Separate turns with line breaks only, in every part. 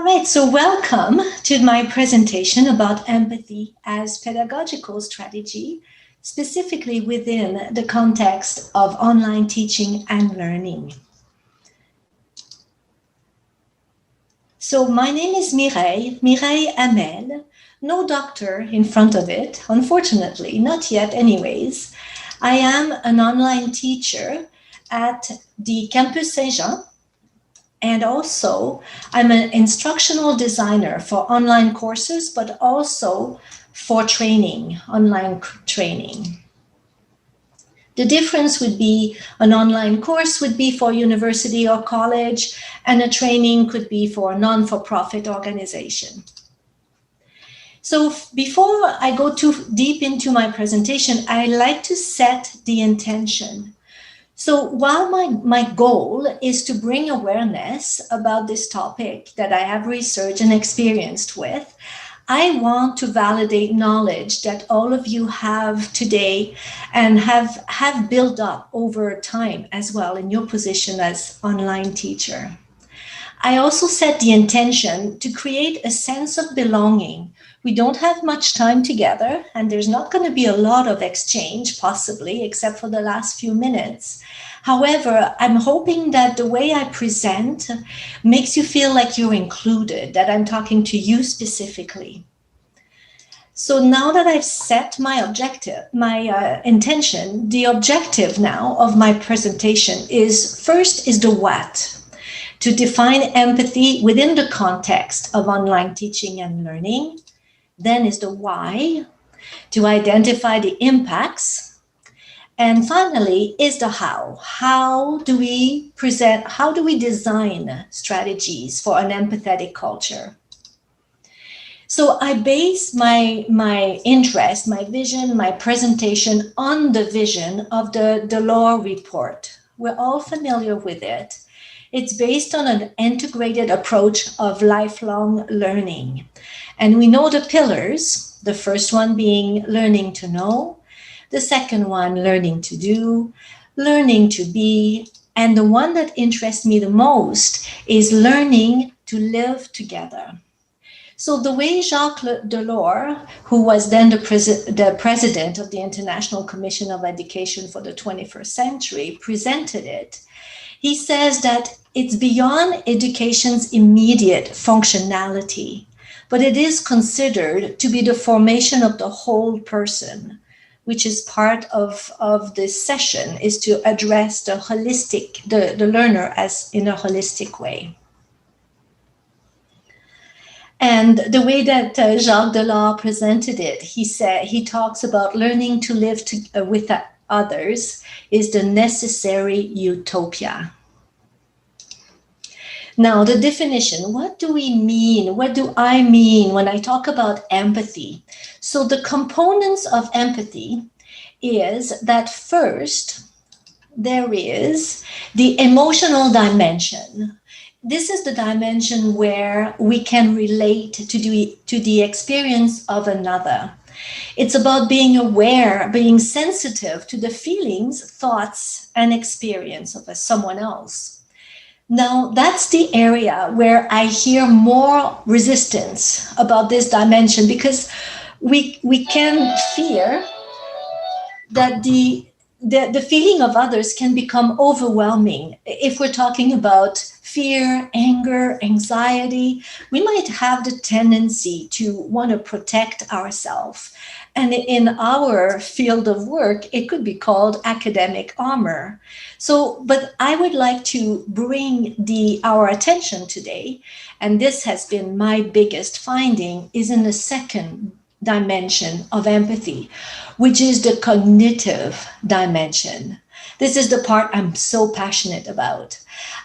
right, so welcome to my presentation about empathy as pedagogical strategy, specifically within the context of online teaching and learning. So my name is Mireille Hamel, no doctor in front of it, unfortunately, not yet anyways. I am an online teacher at the Campus Saint-Jean. And also, I'm an instructional designer for online courses, but also for training, online training. The difference would be an online course would be for university or college, and a training could be for a non-for-profit organization. So before I go too deep into my presentation, I like to set the intention. So while my goal is to bring awareness about this topic that I have researched and experienced with, I want to validate knowledge that all of you have today and have built up over time as well in your position as online teacher. I also set the intention to create a sense of belonging. We don't have much time together, and there's not going to be a lot of exchange, possibly, except for the last few minutes. However, I'm hoping that the way I present makes you feel like you're included, that I'm talking to you specifically. So now that I've set my objective, my intention, the objective now of my presentation is first is the what. To define empathy within the context of online teaching and learning. Then is the why, to identify the impacts. And finally is the how. How do we design strategies for an empathetic culture? So I base my interest, my vision, my presentation on the vision of the Delors report. We're all familiar with it. It's based on an integrated approach of lifelong learning. And we know the pillars, the first one being learning to know, the second one, learning to do, learning to be, and the one that interests me the most is learning to live together. So the way Jacques Delors, who was then the president of the International Commission of Education for the 21st century, presented it, he says that it's beyond education's immediate functionality, but it is considered to be the formation of the whole person, which is part of this session, is to address the learner as in a holistic way. And the way that Jacques Delors presented it, he talks about learning to live with others is the necessary utopia. Now, the definition, what do we mean? What do I mean when I talk about empathy? So the components of empathy is that first, there is the emotional dimension. This is the dimension where we can relate to the experience of another. It's about being aware, being sensitive to the feelings, thoughts, and experience of someone else. Now, that's the area where I hear more resistance about this dimension, because we can fear that the feeling of others can become overwhelming. If we're talking about fear, anger, anxiety, we might have the tendency to want to protect ourselves. And in our field of work, it could be called academic armor. So, but I would like to bring our attention today, and this has been my biggest finding, is in the second dimension of empathy, which is the cognitive dimension. This is the part I'm so passionate about.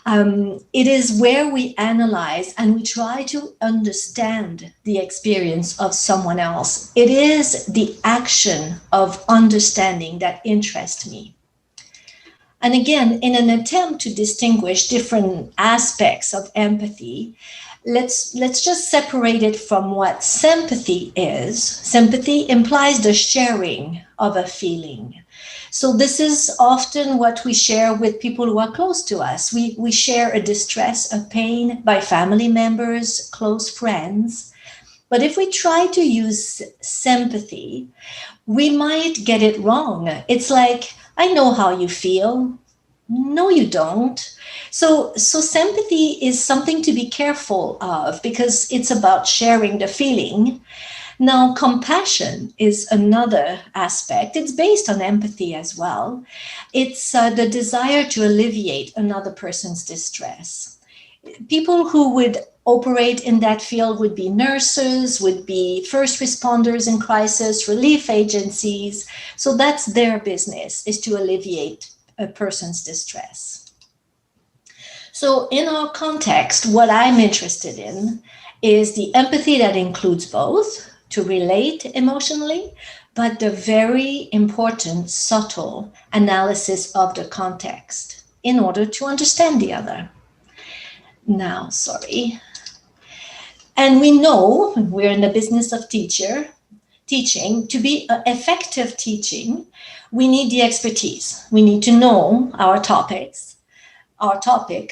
It is where we analyze and we try to understand the experience of someone else. It is the action of understanding that interests me. And again, in an attempt to distinguish different aspects of empathy, let's just separate it from what sympathy is. Sympathy implies the sharing of a feeling. So this is often what we share with people who are close to us. We share a distress, a pain by family members, close friends. But if we try to use sympathy, we might get it wrong. It's like, I know how you feel. No, you don't. So sympathy is something to be careful of because it's about sharing the feeling. Now, compassion is another aspect. It's based on empathy as well. It's the desire to alleviate another person's distress. People who would operate in that field would be nurses, would be first responders in crisis, relief agencies. So that's their business, is to alleviate a person's distress. So in our context, what I'm interested in is the empathy that includes both, to relate emotionally, but the very important, subtle analysis of the context in order to understand the other. Now, sorry. And we know, we're in the business of teaching, to be effective teaching, we need the expertise. We need to know our topic,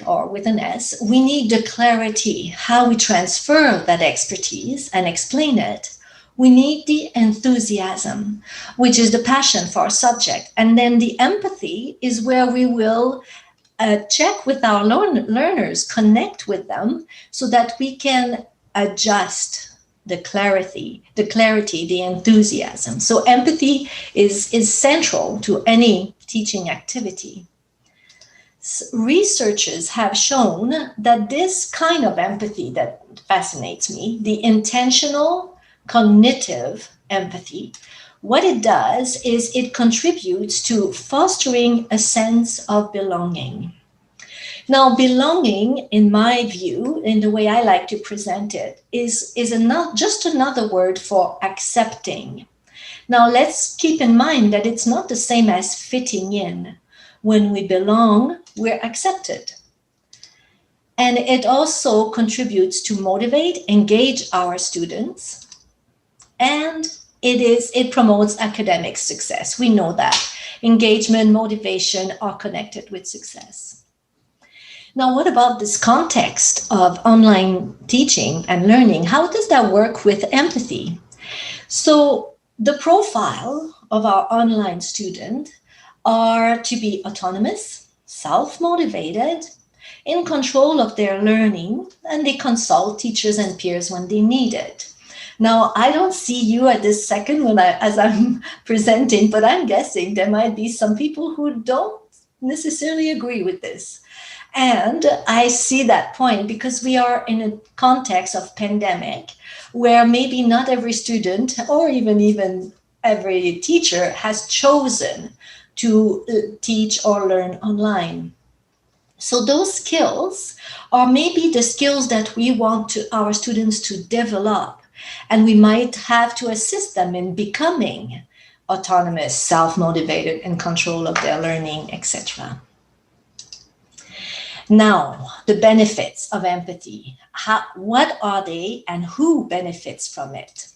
or with an S, we need the clarity, how we transfer that expertise and explain it. We need the enthusiasm, which is the passion for our subject. And then the empathy is where we will check with our learners, connect with them so that we can adjust the clarity, the enthusiasm. So empathy is central to any teaching activity. Researchers have shown that this kind of empathy that fascinates me, the intentional cognitive empathy, what it does is it contributes to fostering a sense of belonging. Now, belonging, in my view, in the way I like to present it, is just another word for accepting. Now, let's keep in mind that it's not the same as fitting in. When we belong, we're accepted. And it also contributes to motivate, engage our students, and it promotes academic success. We know that. Engagement, motivation are connected with success. Now, what about this context of online teaching and learning? How does that work with empathy? So the profile of our online student are to be autonomous, self-motivated, in control of their learning, and they consult teachers and peers when they need it. Now, I don't see you at this second as I'm presenting, but I'm guessing there might be some people who don't necessarily agree with this. And I see that point because we are in a context of pandemic where maybe not every student or even every teacher has chosen to teach or learn online. So those skills are maybe the skills that we want our students to develop, and we might have to assist them in becoming autonomous, self-motivated, in control of their learning, etc. Now, the benefits of empathy. What are they and who benefits from it?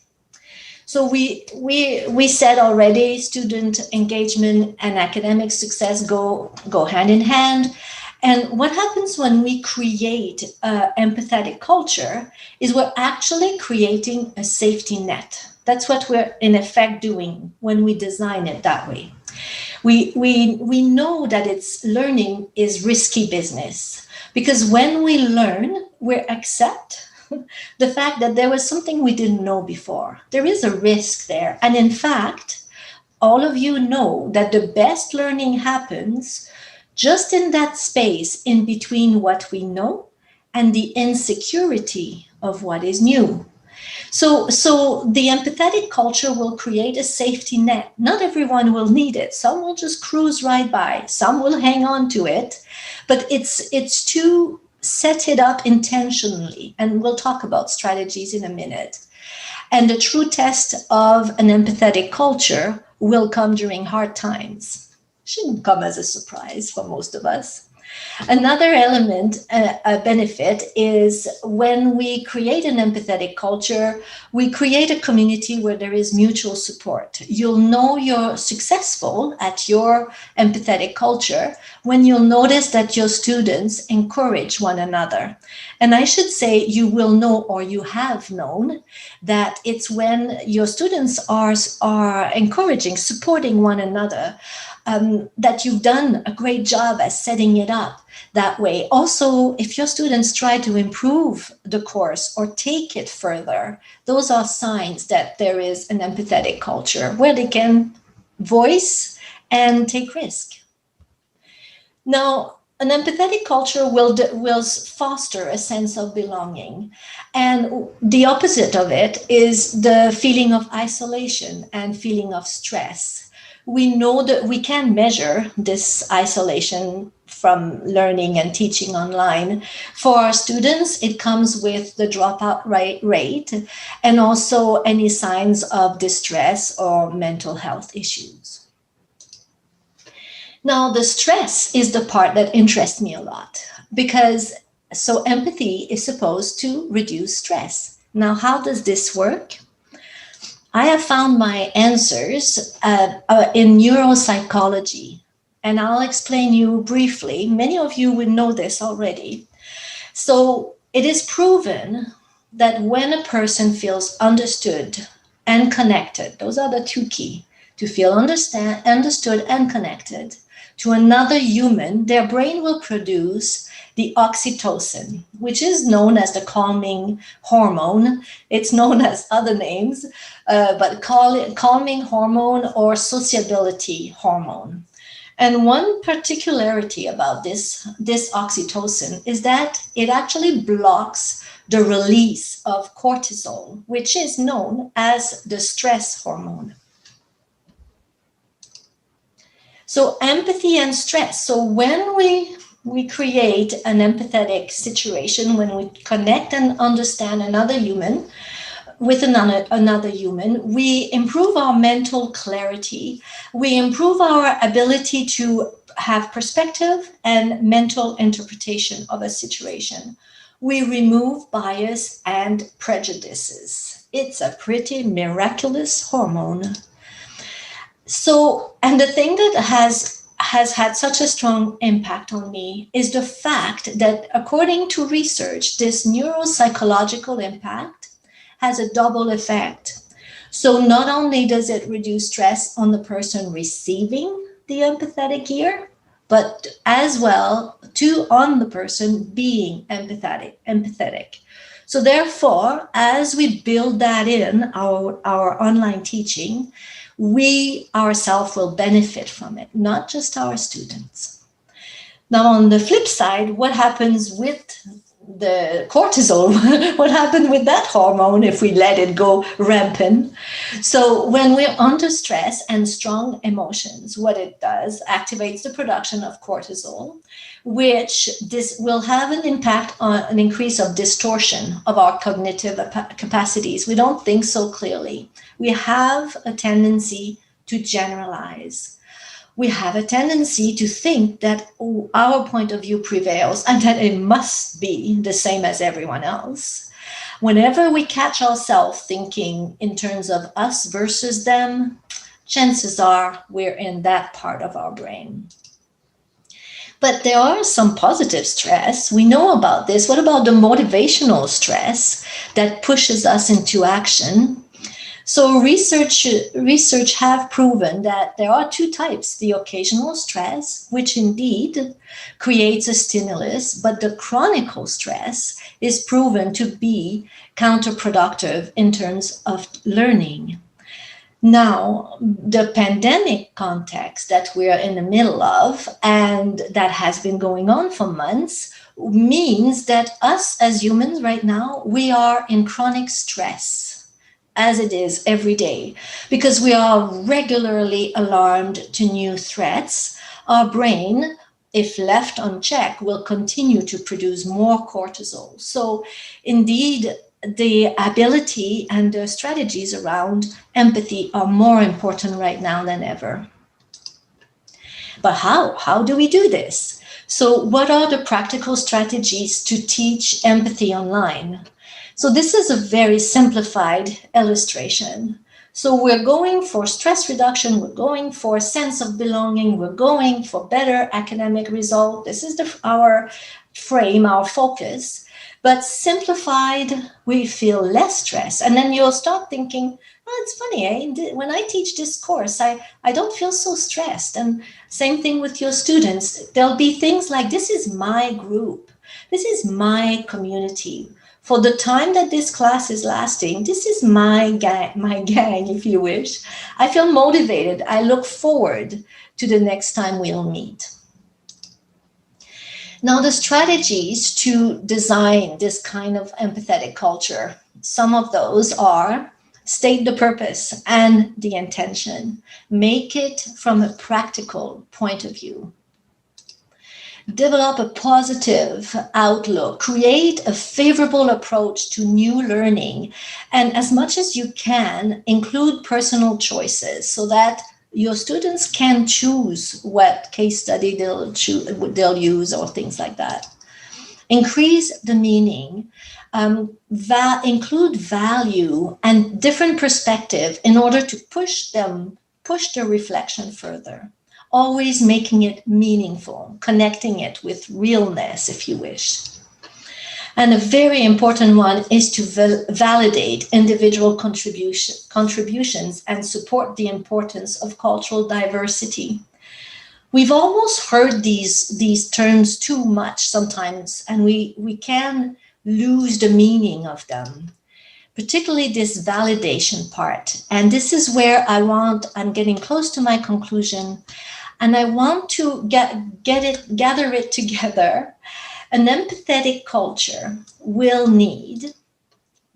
So we said already, student engagement and academic success go hand in hand. And what happens when we create an empathetic culture is we're actually creating a safety net. That's what we're in effect doing when we design it that way. We know that learning is risky business because when we learn, we accept the fact that there was something we didn't know before. There is a risk there. And in fact, all of you know that the best learning happens just in that space in between what we know and the insecurity of what is new. So the empathetic culture will create a safety net. Not everyone will need it. Some will just cruise right by. Some will hang on to it. But it's to set it up intentionally. And we'll talk about strategies in a minute. And the true test of an empathetic culture will come during hard times. Shouldn't come as a surprise for most of us. Another element, a benefit, is when we create an empathetic culture, we create a community where there is mutual support. You'll know you're successful at your empathetic culture when you'll notice that your students encourage one another. And I should say you will know, or you have known, that it's when your students are encouraging, supporting one another, that you've done a great job at setting it up that way. Also, if your students try to improve the course or take it further, those are signs that there is an empathetic culture where they can voice and take risk. Now, an empathetic culture will foster a sense of belonging. And the opposite of it is the feeling of isolation and feeling of stress. We know that we can measure this isolation from learning and teaching online. For our students, it comes with the dropout rate and also any signs of distress or mental health issues. Now, the stress is the part that interests me a lot because empathy is supposed to reduce stress. Now, how does this work? I have found my answers in neuropsychology, and I'll explain you briefly. Many of you will know this already. So it is proven that when a person feels understood and connected, those are the two key, to feel understood and connected to another human, their brain will produce the oxytocin, which is known as the calming hormone. It's known as other names, but call it calming hormone or sociability hormone. And one particularity about this oxytocin is that it actually blocks the release of cortisol, which is known as the stress hormone. So empathy and stress. So when we create an empathetic situation, when we connect and understand another human with another human, we improve our mental clarity. We improve our ability to have perspective and mental interpretation of a situation. We remove bias and prejudices. It's a pretty miraculous hormone. So, and the thing that has had such a strong impact on me is the fact that according to research, this neuropsychological impact has a double effect. So not only does it reduce stress on the person receiving the empathetic ear, but as well on the person being empathetic. So therefore, as we build that in our online teaching, we ourselves will benefit from it, not just our students. Now, on the flip side, what happens with the cortisol? What happens with that hormone if we let it go rampant? So when we're under stress and strong emotions, what it does activates the production of cortisol, which this will have an impact on an increase of distortion of our cognitive capacities. We don't think so clearly. We have a tendency to generalize. We have a tendency to think that our point of view prevails and that it must be the same as everyone else. Whenever we catch ourselves thinking in terms of us versus them, chances are we're in that part of our brain. But there are some positive stress. We know about this. What about the motivational stress that pushes us into action? So research have proven that there are two types: the occasional stress, which indeed creates a stimulus, but the chronic stress is proven to be counterproductive in terms of learning. Now, the pandemic context that we're in the middle of and that has been going on for months means that us as humans right now, we are in chronic stress, as it is every day, because we are regularly alarmed to new threats. Our brain, if left unchecked, will continue to produce more cortisol. So indeed, the ability and the strategies around empathy are more important right now than ever. But how do we do this? So what are the practical strategies to teach empathy online? So this is a very simplified illustration. So we're going for stress reduction, we're going for a sense of belonging, we're going for better academic result. This is our frame, our focus. But simplified, we feel less stress. And then you'll start thinking, oh, it's funny, eh? When I teach this course, I don't feel so stressed. And same thing with your students. There'll be things like, this is my group. This is my community. For the time that this class is lasting, this is my gang, if you wish. I feel motivated. I look forward to the next time we'll meet. Now, the strategies to design this kind of empathetic culture, some of those are state the purpose and the intention. Make it from a practical point of view. Develop a positive outlook, create a favorable approach to new learning, and as much as you can, include personal choices so that your students can choose what case study they'll use or things like that. Increase the meaning, include value and different perspective in order to push the reflection further. Always making it meaningful, connecting it with realness, if you wish. And a very important one is to validate individual contributions and support the importance of cultural diversity. We've almost heard these terms too much sometimes, and we can lose the meaning of them, particularly this validation part. And this is where I'm getting close to my conclusion, and I want to gather it together. An empathetic culture will need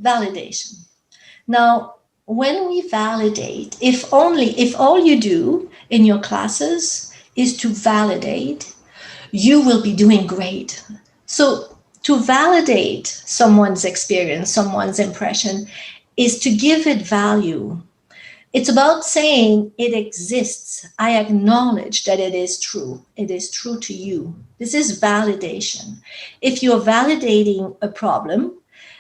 validation. Now, when we validate, if all you do in your classes is to validate, you will be doing great. So to validate someone's experience, someone's impression, is to give it value. It's about saying it exists. I acknowledge that it is true. It is true to you. This is validation. If you're validating a problem,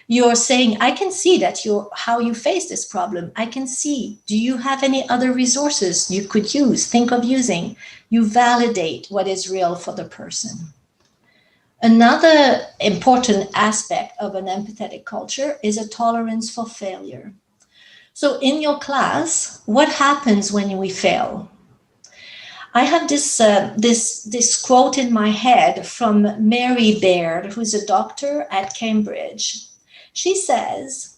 you're saying, I can see that how you face this problem. I can see, do you have any other resources you could use, think of using? You validate what is real for the person. Another important aspect of an empathetic culture is a tolerance for failure. So in your class, what happens when we fail? I have this quote in my head from Mary Baird, who's a doctor at Cambridge. She says,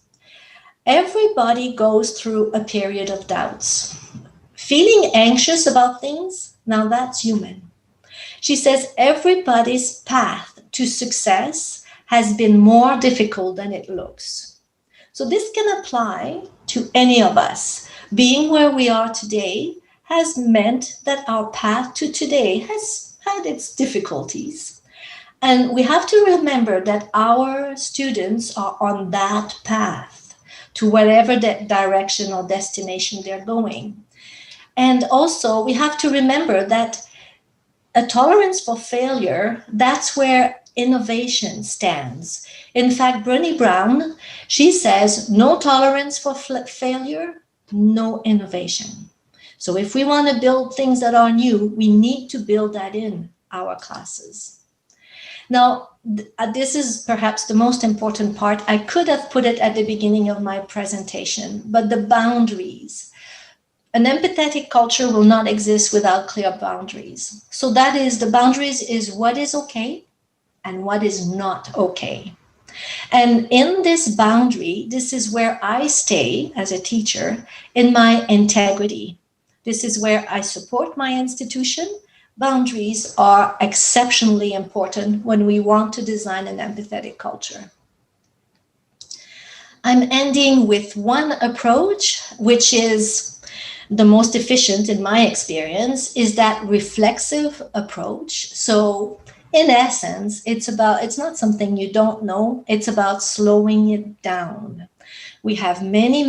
everybody goes through a period of doubts. Feeling anxious about things, now that's human. She says, everybody's path to success has been more difficult than it looks. So this can apply to any of us. Being where we are today has meant that our path to today has had its difficulties. And we have to remember that our students are on that path to whatever that direction or destination they're going. And also we have to remember that a tolerance for failure, that's where innovation stands. In fact, Brené Brown, she says, no tolerance for failure, no innovation. So if we want to build things that are new, we need to build that in our classes. Now, this is perhaps the most important part. I could have put it at the beginning of my presentation, but the boundaries. An empathetic culture will not exist without clear boundaries. So that is, the boundaries is what is okay and what is not okay. And in this boundary, this is where I stay as a teacher in my integrity. This is where I support my institution. Boundaries are exceptionally important when we want to design an empathetic culture. I'm ending with one approach, which is the most efficient in my experience, is that reflexive approach. So in essence, it's not something you don't know. It's about slowing it down. We have many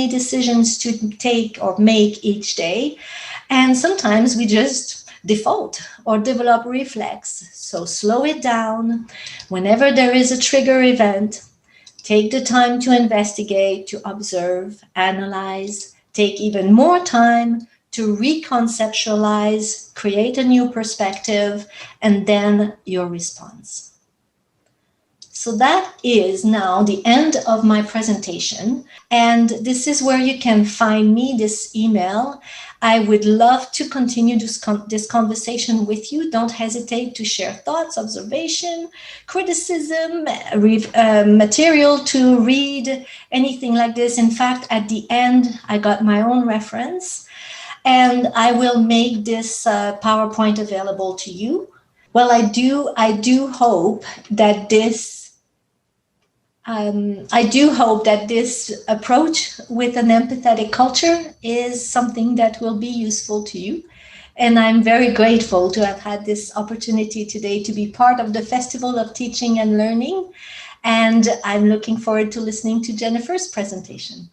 decisions to take or make each day. And sometimes we just default or develop reflex. So slow it down. Whenever there is a trigger event, take the time to investigate, to observe, analyze, take even more time to reconceptualize, create a new perspective, and then your response. So that is now the end of my presentation. And this is where you can find me, this email. I would love to continue this conversation with you. Don't hesitate to share thoughts, observation, criticism, material to read, anything like this. In fact, at the end, I got my own reference, and I will make this PowerPoint available to you. Well, I do hope that this approach with an empathetic culture is something that will be useful to you. And I'm very grateful to have had this opportunity today to be part of the Festival of Teaching and Learning. And I'm looking forward to listening to Jennifer's presentation.